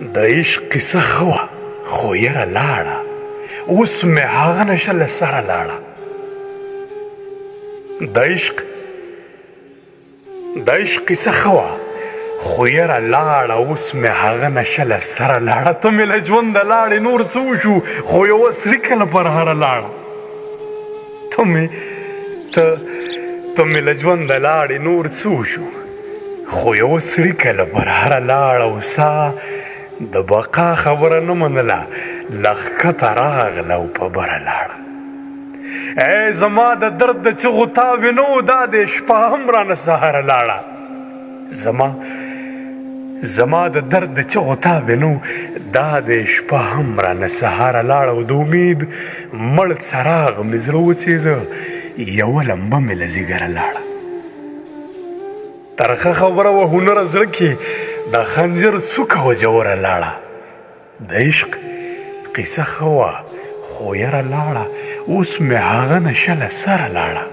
د عشق قصه ښه وه خو یره لاړه، اوس مې هغه نشه له سره لاړه. د عشق قصه ښه وه خو یره لاړه، اوس مې هغه نشه له سره لاړه. ته مې له ژونده لاړې نور څه وشو، خو یوه سړي کله پر هره لاړه. ته مې له ژونده لاړې نور څه وشو، خو یوه سړي کله پر هره لاړه. او سا د بقا خبره نه منله، له ښکته راغله او په بره لاړه. ای زما د درد د چغو تابې نه و، دا د شپه هم رانه سهاره لاړه. زما د درد د چغو تابې نه و، دا د شپه هم رانه سهاره لاړه. او د امید مړ څراغ مې زړه وڅېزه، یوه لمبه مې له ځیګره لاړه. ترخه خبره وه هنره زړه کې، د خنجر څوکه وه ژوره لاړه. د عشق قصه ښه وه خو یره لاړه، اوس مې هغه نشه له سره لاړه.